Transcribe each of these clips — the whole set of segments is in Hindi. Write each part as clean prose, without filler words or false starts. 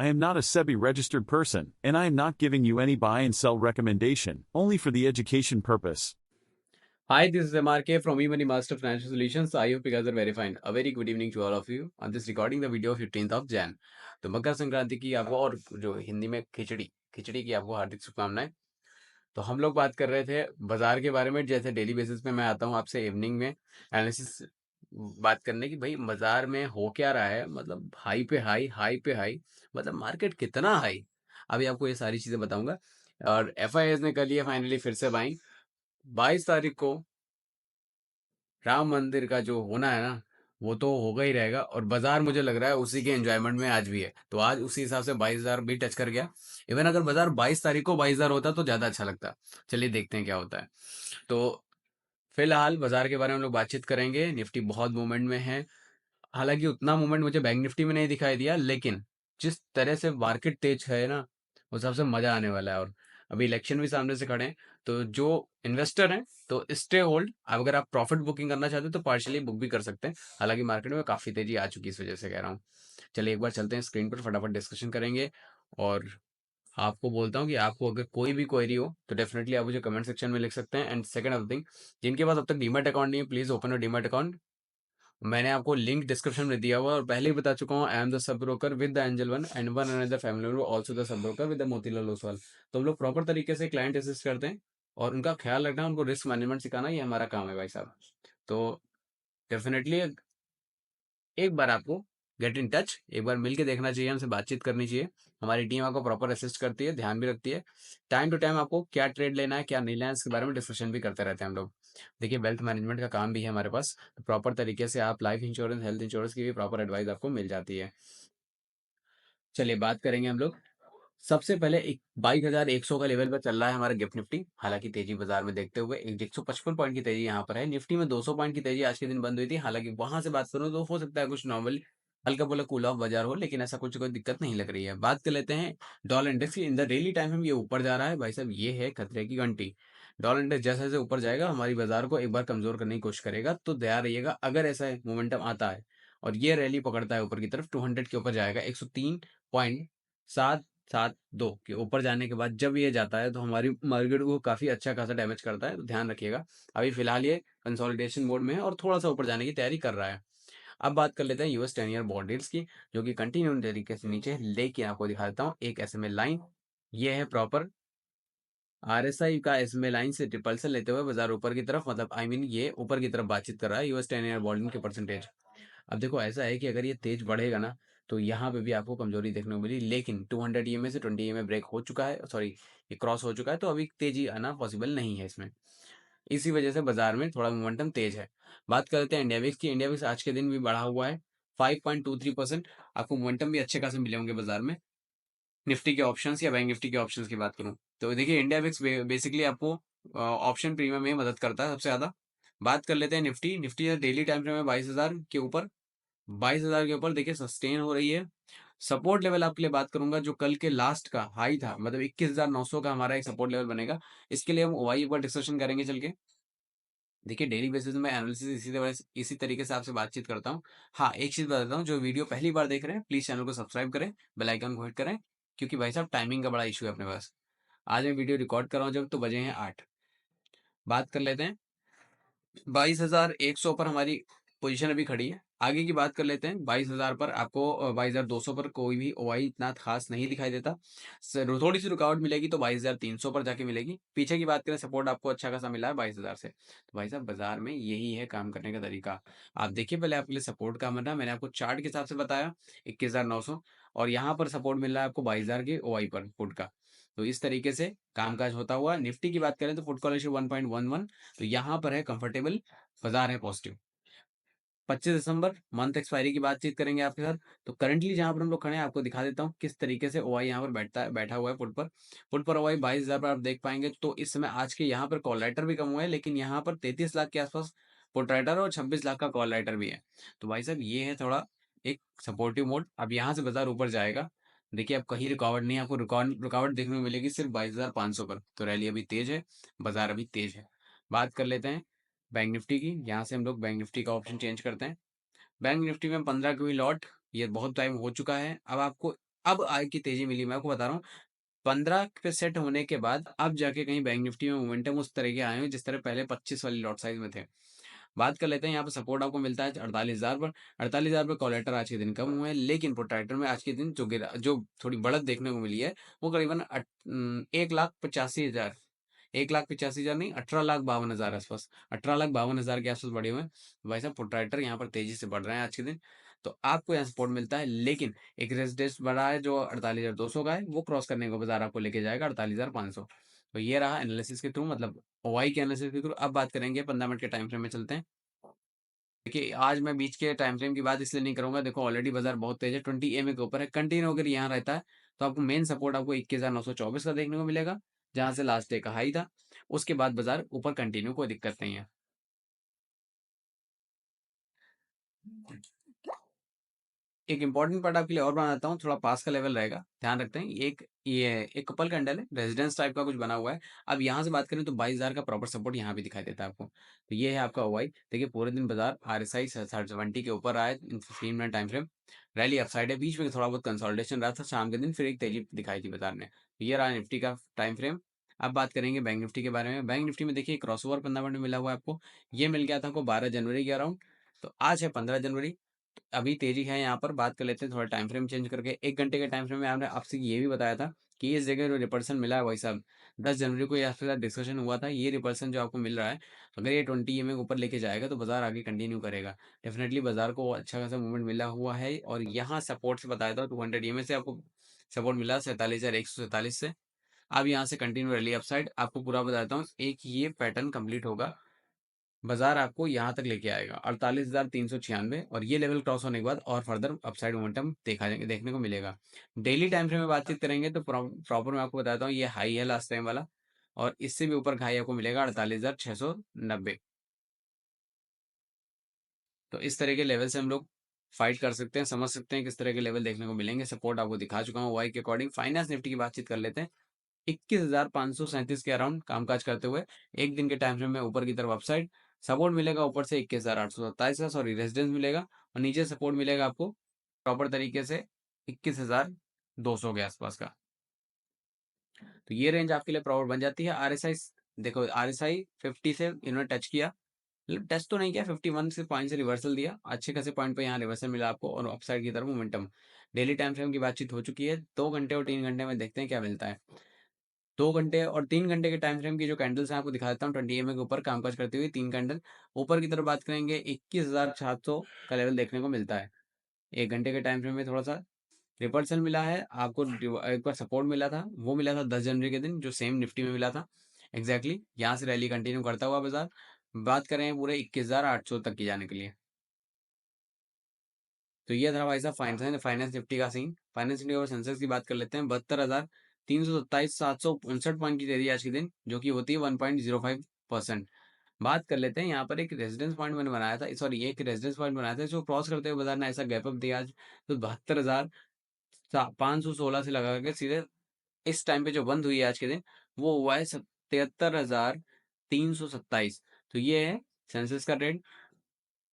am not a SEBI registered person, and I am not giving you any buy and sell recommendation, only for the education purpose. Hi, this is MRK from eMoney Master Financial Solutions. I hope you guys are very fine. A very good evening to all of you. On this recording the video of 15th of Jan. तो मकर संक्रांति की आपको और जो हिंदी में खिचड़ी खिचड़ी की आपको हार्दिक शुभकामनाएं। तो हम लोग बात कर रहे थे बाजार के बारे में। जैसे डेली बेसिस पे मैं आता हूँ आपसे इवनिंग में एनालिसिस बात करने की, भाई बाजार में हो क्या रहा है, मतलब हाई पे हाई, हाई पे हाई, मतलब मार्केट कितना हाई। अभी आपको ये सारी चीजें बताऊंगा। और एफआईएस ने कर लिया फाइनली फिर से बाइंग 22 तारीख को। राम मंदिर का जो होना है ना, वो तो होगा ही रहेगा। और बाजार मुझे लग रहा है उसी के एंजॉयमेंट में आज भी है, तो आज उसी हिसाब से 22,000 भी टच कर गया। इवन अगर बाजार 22 तारीख को 22,000 होता तो ज्यादा अच्छा लगता। चलिए देखते हैं क्या होता है। तो फिलहाल बाजार के बारे में हम लोग बातचीत करेंगे। निफ्टी बहुत मूवमेंट में है। हालांकि उतना मूवमेंट मुझे बैंक निफ्टी में नहीं दिखाई दिया, लेकिन जिस तरह से मार्केट तेज है ना, उस हिसाब से मजा आने वाला है। और अभी इलेक्शन भी सामने से खड़े हैं, तो जो इन्वेस्टर हैं तो स्टे होल्ड। अगर आप प्रॉफिट बुकिंग करना चाहते हैं तो पार्शियली बुक भी कर सकते हैं। हालांकि मार्केट में काफी तेजी आ चुकी है, इस वजह से कह रहा हूँ। चलिए एक बार चलते हैं स्क्रीन पर, फटाफट डिस्कशन करेंगे। और आपको बोलता हूँ कि आपको अगर कोई भी क्वेरी हो तो डेफिनेटली आप मुझे कमेंट सेक्शन में लिख सकते हैं। एंड सेकंड ऑफ थिंग, जिनके पास अब तक डीमैट अकाउंट नहीं है, please open a demat account. मैंने आपको लिंक डिस्क्रिप्शन में दिया हुआ है और पहले ही बता चुका हूँ, I am the sub broker with the angel one and one another family member also the sub broker with the Motilal Oswal. तो हम लोग प्रॉपर तरीके से क्लाइंट असिस्ट करते हैं और उनका ख्याल रखना, उनको रिस्क मैनेजमेंट सिखाना, ये हमारा काम है भाई साहब। तो डेफिनेटली एक बार आपको गेट इन टच, एक बार मिल के देखना चाहिए, हमसे बातचीत करनी चाहिए। हमारी टीम आपको प्रॉपर असिस्ट करती है, ध्यान भी रखती है। टाइम टू टाइम आपको क्या ट्रेड लेना है क्या नहीं लेना है इसके बारे में डिस्कशन भी करते रहते हैं हम लोग। देखिए वेल्थ मैनेजमेंट का काम भी है हमारे पास, तो प्रॉपर तरीके से आप लाइफ इंश्योरेंस हेल्थ इंश्योरेंस की भी प्रॉपर एडवाइस आपको मिल जाती है। चलिए बात करेंगे हम लोग। सबसे पहले एक 22,100 का लेवल पर चल रहा है हमारा गिफ्ट निफ्टी। हालांकि तेजी बाजार में देखते हुए एक 155 पॉइंट की तेजी यहाँ पर है। निफ्टी में 200 पॉइंट की तेजी आज के दिन बंद हुई थी। हालांकि वहां से बात करूं तो हो सकता है कुछ नॉर्मल हल्का फुल्का कूल ऑफ बाजार हो, लेकिन ऐसा कुछ कोई दिक्कत नहीं लग रही है। बात कर लेते हैं डॉलर इंडेक्स की। इन द डेली टाइम हम ये ऊपर जा रहा है भाई साहब, ये है खतरे की घंटी। डॉलर इंडेक्स जैसे जैसे ऊपर जाएगा हमारी बाजार को एक बार कमजोर करने की कोशिश करेगा, तो तैयार रहिएगा। अगर ऐसा मोमेंटम आता है और ये रैली पकड़ता है ऊपर की तरफ, 200 के ऊपर जाएगा, 103.772 के ऊपर जाने के बाद जब ये जाता है तो हमारी मार्केट को काफी अच्छा खासा डैमेज करता है, तो ध्यान रखिएगा। अभी फिलहाल ये कंसोलिडेशन मोड में है और थोड़ा सा ऊपर जाने की तैयारी कर रहा है। अब बात कर लेते हैं यूएस 10 ईयर बॉन्ड यील्ड्स की, जो कि कंटिन्यू तरीके से नीचे है। लेकिन आपको दिखा देता हूँ एक एसएमए लाइन, ये है प्रॉपर आरएसआई का एसएमए लाइन से रिपल्सन लेते हुए बाजार ऊपर की तरफ, मतलब आई मीन ये ऊपर की तरफ बातचीत कर रहा है यूएस 10 ईयर बॉन्ड के परसेंटेज। अब देखो ऐसा है कि अगर ये तेज बढ़ेगा ना, तो यहाँ पे भी आपको कमजोरी देखने को मिली। लेकिन 200 ईएमए से 20 ईएमए ब्रेक हो चुका है, सॉरी ये क्रॉस हो चुका है, तो अभी तेजी आना पॉसिबल नहीं है इसमें। इसी वजह से बाजार में थोड़ा मोमेंटम तेज है। बात कर लेते हैं इंडिया विक्स की। इंडिया विक्स आज के दिन भी बढ़ा हुआ है 5.23%। आपको मोमेंटम भी अच्छे खासे मिले होंगे बाजार में। निफ्टी के ऑप्शंस या बैंक निफ्टी के ऑप्शंस की बात करूं तो देखिए इंडिया विक्स बेसिकली आपको ऑप्शन प्रीमियम में मदद करता है सबसे ज्यादा। बात कर लेते हैं Nifty. Nifty daily time frame में 22,000 के ऊपर, 22,000 के ऊपर देखिए सस्टेन हो रही है। सपोर्ट लेवल आपके लिए बात करूंगा, जो कल के लास्ट का हाई था, मतलब 21,900 का हमारा एक सपोर्ट लेवल बनेगा। इसके लिए हम ओआई पर डिस्कशन करेंगे चल के। देखिए डेली बेसिस में एनालिसिस इसी तरीके से आपसे बातचीत करता हूँ। हाँ एक चीज बताता हूँ, जो वीडियो पहली बार देख रहे हैं प्लीज चैनल को सब्सक्राइब करें, बेल आइकन को हिट करें, क्योंकि भाई साहब टाइमिंग का बड़ा इशू है अपने पास। आज मैं वीडियो रिकॉर्ड कर रहा हूँ जब, तो बजे हैं 8। बात कर लेते हैं 22,100 पर हमारी पोजीशन अभी खड़ी है। आगे की बात कर लेते हैं 22,000 पर। आपको 22,200 पर कोई भी ओआई इतना खास नहीं दिखाई देता। थोड़ी सी रुकावट मिलेगी तो 22,300 पर जाके मिलेगी। पीछे की बात करें सपोर्ट आपको अच्छा खासा मिला है 22,000 से। तो भाई साहब बाजार में यही है काम करने का तरीका। आप देखिए पहले आपके लिए सपोर्ट का मिला, मैंने आपको चार्ट के हिसाब से बताया 21,900, और यहाँ पर सपोर्ट मिल रहा है आपको 22,000 के ओआई पर पुट का। तो इस तरीके से कामकाज होता हुआ। निफ्टी की बात करें तो फुट कॉल रेशियो 1.11, तो यहाँ पर है कंफर्टेबल, बाजार है पॉजिटिव। 25 दिसंबर मंथ एक्सपायरी की बातचीत करेंगे आपके साथ। तो करंटली जहां पर हम लोग खड़े हैं आपको दिखा देता हूँ किस तरीके से ओआई यहाँ पर बैठा हुआ है पुट पर। पुट पर ओआई 22,000 पर आप देख पाएंगे। तो इस समय आज के यहाँ पर कॉल राइटर भी कम हुआ है, लेकिन यहाँ पर 33 लाख के आसपास पुट राइटर और 26 लाख का कॉल राइटर भी है। तो भाई साहब ये है थोड़ा एक सपोर्टिव मोड। अब यहाँ से बाजार ऊपर जाएगा। देखिए अब कहीं रुकावट नहीं है, आपको रुकावट देखने को मिलेगी सिर्फ 22,500 पर। तो रैली अभी तेज है, बाजार अभी तेज है। बात कर लेते हैं बैंक निफ्टी की। यहाँ से हम लोग बैंक निफ्टी का ऑप्शन चेंज करते हैं। बैंक निफ्टी में 15 की हुई लॉट, ये बहुत टाइम हो चुका है। अब आपको अब आय की तेजी मिली, मैं आपको बता रहा हूँ 15 पे सेट होने के बाद अब जाके कहीं बैंक निफ्टी में मोमेंटम उस तरह के आए हैं जिस तरह पहले 25 वाली लॉट साइज में थे। बात कर लेते हैं यहाँ पे सपोर्ट आपको मिलता है 48,000 पर। 48,000 पे कॉलेटर आज के दिन कम हुए हैं, लेकिन प्रोट्रैक्टर में आज के दिन जो थोड़ी बढ़त देखने को मिली है वो करीबन 1,85,000, 1,85,000 नहीं, 18,52,000 आसपास, 18,52,000 के आसपास बढ़े हुए हैं। भाई साहब प्रोट्रैक्टर यहाँ पर तेजी से बढ़ रहे हैं आज के दिन, तो आपको यहाँ सपोर्ट मिलता है, लेकिन एक रेजिस्टेंस बढ़ा है जो 48,200 का है, वो क्रॉस करने को बाजार आपको लेके जाएगा 48,500। तो ये रहा एनालिसिस के थ्रू, मतलब ओवाई के एनालिसिस के थ्रू। अब बात करेंगे 15 मिनट के टाइम फ्रेम में चलते हैं। देखिए आज मैं बीच के टाइम फ्रेम की बात इसलिए नहीं करूंगा, देखो ऑलरेडी बाजार बहुत तेज है, 20 EMA के ऊपर है, कंटिन्यू अगर यहाँ रहता है तो आपको मेन सपोर्ट आपको 21,924 का देखने को मिलेगा, जहां से लास्ट डे का हाई था। उसके बाद बाजार ऊपर कंटिन्यू, कोई दिक्कत नहीं है। एक इंपॉर्टेंट पार्ट आपके लिए और बनाता हूँ, थोड़ा पास का लेवल रहेगा, ध्यान रखते हैं। ये एक कपल कैंडल है, रेजिडेंस टाइप का कुछ बना हुआ है। अब यहाँ से बात करें तो 22,000 का प्रॉपर सपोर्ट यहाँ भी दिखाई देता है आपको। तो ये है आपका ओवाई। देखिए पूरे दिन बाजार RSI 70 के ऊपर आए इन 15 minute time frame, rally upside है, बीच में थोड़ा बहुत कंसोलिडेशन रहा था, शाम के दिन फिर एक तेजी दिखाई थी बाजार ने। तो ये रहा निफ्टी का टाइम फ्रेम। अब बात करेंगे बैंक निफ्टी के बारे में। बैंक निफ्टी में देखिए क्रॉसओवर 15 मिनट में मिला हुआ है आपको, ये मिल गया था आपको 12 जनवरी के अराउंड। तो आज है 15 जनवरी, अभी तेजी है यहाँ पर। बात कर लेते हैं थोड़ा टाइम फ्रेम चेंज करके, 1 घंटे के टाइम फ्रेम में हमने आपसे ये भी बताया था कि इस जगह जो रिपल्सन मिला है भाई साहब, 10 जनवरी को आपके साथ डिस्कशन हुआ था, ये रिपल्सन जो आपको मिल रहा है, अगर ये 20 EMA के ऊपर लेके जाएगा तो बाजार आगे कंटिन्यू करेगा। डेफिनेटली बाजार को अच्छा खासा मूवमेंट मिला हुआ है, और यहाँ सपोर्ट से बताया था 200 EMA से आपको सपोर्ट मिला 47,147 से। अब यहाँ से कंटिन्यू रैली अपसाइड, आपको पूरा बताता हूँ। एक ये पैटर्न कंप्लीट होगा, बाजार आपको यहाँ तक लेके आएगा 48,396, और ये लेवल क्रॉस होने के बाद और फर्दर अपसाइड मोमेंटम देखने को मिलेगा। डेली टाइम फ्रेम में बातचीत करेंगे तो प्रॉपर मैं आपको बताता हूँ, ये हाई है लास्ट टाइम वाला, और इससे भी ऊपर हाई आपको मिलेगा 48,690। तो इस तरह के लेवल से हम लोग फाइट कर सकते हैं, समझ सकते हैं किस तरह के लेवल देखने को मिलेंगे। सपोर्ट आपको दिखा चुका हूँ वाई के अकॉर्डिंग। फाइनेंस निफ्टी की बातचीत कर लेते हैं। 21,537 के अराउंड कामकाज करते हुए एक दिन के टाइम फ्रेम में ऊपर की तरफ अपसाइड, सपोर्ट मिलेगा ऊपर से 21,827 का, सॉरी रेजिडेंस मिलेगा, और नीचे सपोर्ट मिलेगा आपको प्रॉपर तरीके से 21,200 के आसपास का। तो ये रेंज आपके लिए प्रॉपर बन जाती है। RSI देखो, RSI 50 से इन्होंने टच किया, मतलब टच तो नहीं किया, 51 से पॉइंट से रिवर्सल दिया, अच्छे खासे पॉइंट पे यहाँ रिवर्सल मिला आपको, और अपसाइड की तरफ मोमेंटम। डेली टाइम फ्रेम की बातचीत हो चुकी है, 2 घंटे और 3 घंटे में देखते हैं क्या मिलता है। 2 घंटे और 3 घंटे के टाइम फ्रेम की जो कैंडल्स हैं आपको दिखा देता हूँ। 20 EMA के ऊपर कामकाज करती हुई 3 कैंडल ऊपर की तरफ बात करेंगे, 21,700 का लेवल देखने को मिलता है। 1 घंटे के टाइम फ्रेम में थोड़ा सा रिवर्सल मिला है आपको, एक बार सपोर्ट मिला था, वो मिला था 10 जनवरी के दिन, जो सेम निफ्टी में मिला था एग्जैक्टली। यहाँ से रैली कंटिन्यू करता हुआ बाजार, बात करें पूरे 21,800 तक की जाने के लिए। तो ये था भाई साहब फाइनेंस फाइनेंस निफ्टी का सीन। फाइनेंस निफ्टी और सेंसेक्स की बात कर लेते हैं। 72,327, 759 पॉइंट की तेजी आज के दिन, जो कि होती है 1.05%। बात कर लेते हैं, यहाँ पर एक रेजिडेंस पॉइंट मैंने बनाया था, सॉरी एक रेजिडेंस पॉइंट बनाया था, जो क्रॉस करते हुए बाजार ने ऐसा गैप अप दिया आज। तो 72,516 से लगा करके सीधे इस टाइम पे जो बंद हुई है आज के दिन, वो हुआ है 73,327। तो ये है सेंसेक्स का रेट,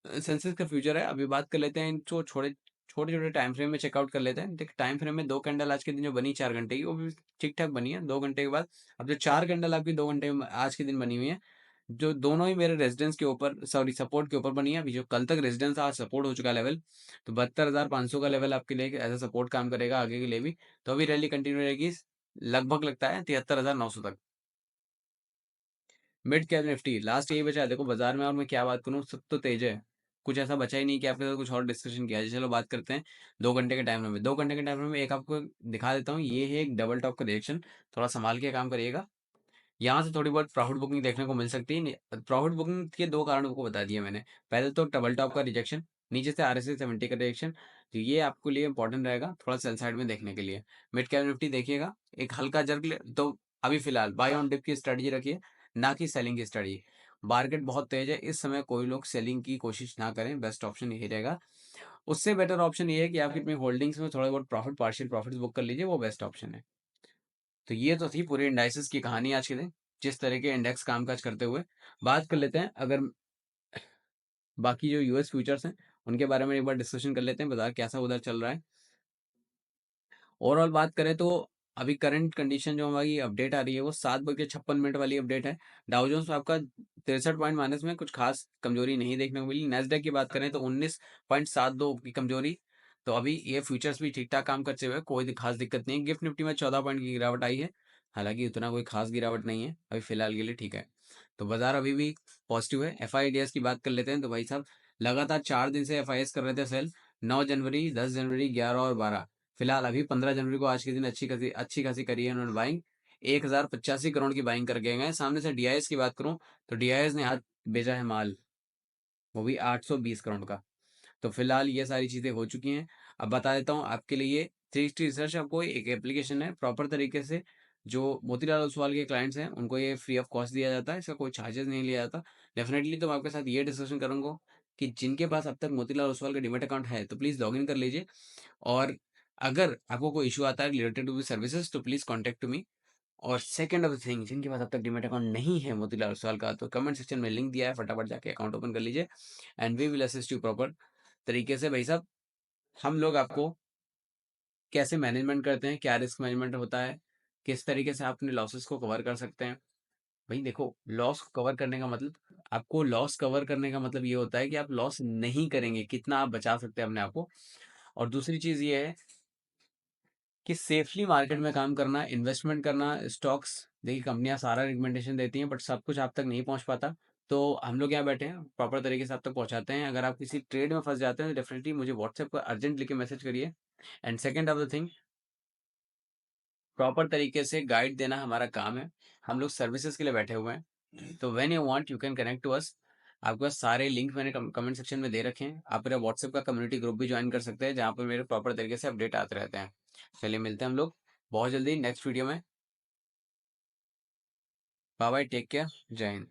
सेंसेक्स का फ्यूचर है। अभी बात कर लेते हैं जो छोटे छोटे छोटे टाइम फ्रेम में चेकआउट कर लेते हैं। देख टाइम फ्रेम में 2 कैंडल आज के दिन जो बनी 4 घंटे की, वो भी ठीक ठाक बनी है 2 घंटे के बाद। अब जो 4 कैंडल आपकी 2 घंटे में आज के दिन बनी हुई है, जो दोनों ही मेरे रेजिडेंस के ऊपर, सॉरी सपोर्ट के ऊपर बनी है। अभी जो कल तक रेजिडेंस आज सपोर्ट हो चुका है लेवल, तो 72,500 का लेवल आपके लिए एज अ सपोर्ट काम करेगा आगे के लिए भी। तो अभी रैली कंटिन्यू रहेगी, लगभग लगता है 73,900 तक। मिड कैप निफ्टी लास्ट यही बचा है देखो बाजार में, और मैं क्या बात करूँ, सब तो तेज है, कुछ ऐसा बचा ही नहीं कि आपके साथ कुछ और डिस्कशन किया जाए। चलो बात करते हैं 2 घंटे के टाइम में। 2 घंटे के टाइम में एक आपको दिखा देता हूँ, ये है एक डबल टॉप का रिएक्शन, थोड़ा संभाल के काम करिएगा। यहाँ से थोड़ी बहुत प्रॉफिट बुकिंग देखने को मिल सकती है। प्रॉफिट बुकिंग के दो कारणों को बता दिया मैंने। पहले तो डबल टॉप का रिजेक्शन, नीचे से RSI 70 का रिजेक्शन, तो ये आपके लिए इंपॉर्टेंट रहेगा थोड़ा सेल साइड में देखने के लिए। मिड कैप निफ्टी देखिएगा, एक हल्का जर्क तो अभी फिलहाल बाय ऑन डिप की स्ट्रेटजी रखिए, ना कि सेलिंग की स्ट्रेटजी। मार्केट बहुत तेज है, इस समय कोई लोग सेलिंग की कोशिश ना करें, बेस्ट ऑप्शन यही रहेगा। उससे बेटर ऑप्शन ये है कि आप अपनी होल्डिंग्स में थोड़ा बहुत प्रॉफिट, पार्शियल प्रॉफिट बुक कर लीजिए, वो बेस्ट ऑप्शन है। तो ये तो थी पूरी इंडाइसिस की कहानी आज के दिन, जिस तरह के इंडेक्स कामकाज करते हुए। बात कर लेते हैं अगर बाकी जो US फ्यूचर्स हैं, उनके बारे में एक बार डिस्कशन कर लेते हैं, बाजार कैसा उधर चल रहा है। ओवरऑल बात करें तो अभी करंट कंडीशन जो हमारी अपडेट आ रही है वो 7:56 वाली अपडेट है। डाउ जोन्स में आपका 63 पॉइंट माइनस में कुछ खास कमजोरी नहीं देखने को मिली। नेस्डैक की बात करें तो 19.72 की कमजोरी। तो अभी ये फ्यूचर्स भी ठीक ठाक काम करते हुए कोई खास दिक्कत नहीं है। गिफ्ट निफ्टी में 14 पॉइंट की गिरावट आई है, हालांकि उतना कोई खास गिरावट नहीं है अभी फिलहाल के लिए, ठीक है। तो बाजार अभी भी पॉजिटिव है। एफ की बात कर लेते हैं तो भाई साहब लगातार 4 दिन से एफ कर रहे थे सेल। 9 जनवरी, 10 जनवरी, 11 और 12। फिलहाल अभी 15 जनवरी को आज के दिन अच्छी खासी करी है उन्होंने बाइंग। 1085 करोड़ की बाइंग कर गए हैं। सामने से डीआईएस की बात करूं तो डीआईएस ने आज भेजा है माल, वो भी 820 करोड़ का। तो फिलहाल ये सारी चीज़ें हो चुकी हैं। अब बता देता हूँ आपके लिए, 360 रिसर्च आपको एक एप्लीकेशन है, प्रॉपर तरीके से जो मोतीलाल ओसवाल के क्लाइंट्स हैं उनको ये फ्री ऑफ कॉस्ट दिया जाता है, इसका कोई चार्जेस नहीं लिया जाता। डेफिनेटली तो मैं आपके साथ ये डिस्कशन करूंगा कि जिनके पास अब तक मोतीलाल ओसवाल का डिमेट अकाउंट है तो प्लीज़ लॉग इन कर लीजिए। और अगर आपको कोई इशू आता है रिलेटेड टू सर्विसेज तो प्लीज़ कॉन्टेक्ट टू मी। और सेकंड ऑफ द थिंग, जिनके पास अब तक डीमैट अकाउंट नहीं है मोतीलाल ओसवाल का, तो कमेंट सेक्शन में लिंक दिया है, फटाफट जाके अकाउंट ओपन कर लीजिए and we will assist you proper तरीके से। भाई साहब हम लोग आपको कैसे मैनेजमेंट करते हैं, क्या रिस्क मैनेजमेंट होता है, किस तरीके से आप अपने लॉसेस को कवर कर सकते हैं। भाई देखो, लॉस कवर करने का मतलब, आपको लॉस कवर करने का मतलब ये होता है कि आप लॉस नहीं करेंगे, कितना आप बचा सकते हैं अपने आप को। और दूसरी चीज ये है कि सेफली मार्केट में काम करना, इन्वेस्टमेंट करना, स्टॉक्स, देखिए कंपनियां सारा रिकमेंडेशन देती हैं बट सब कुछ आप तक नहीं पहुंच पाता। तो हम लोग यहाँ बैठे हैं, प्रॉपर तरीके से आप तक पहुंचाते हैं। अगर आप किसी ट्रेड में फंस जाते हैं तो डेफिनेटली मुझे व्हाट्सएप पर अर्जेंट लिख के मैसेज करिए। And second of the thing, proper तरीके से गाइड देना हमारा काम है। हम लोग सर्विसेज के लिए बैठे हुए हैं, तो when you want you can connect to us. आपके पास सारे लिंक मैंने कमेंट सेक्शन में दे रखे हैं। आप मेरा व्हाट्सएप का कम्युनिटी ग्रुप भी ज्वाइन कर सकते हैं, जहाँ पर मेरे प्रॉपर तरीके से अपडेट आते रहते हैं। चलिए मिलते हैं हम लोग बहुत जल्दी नेक्स्ट वीडियो में। बाय बाय, टेक केयर, जय हिंद।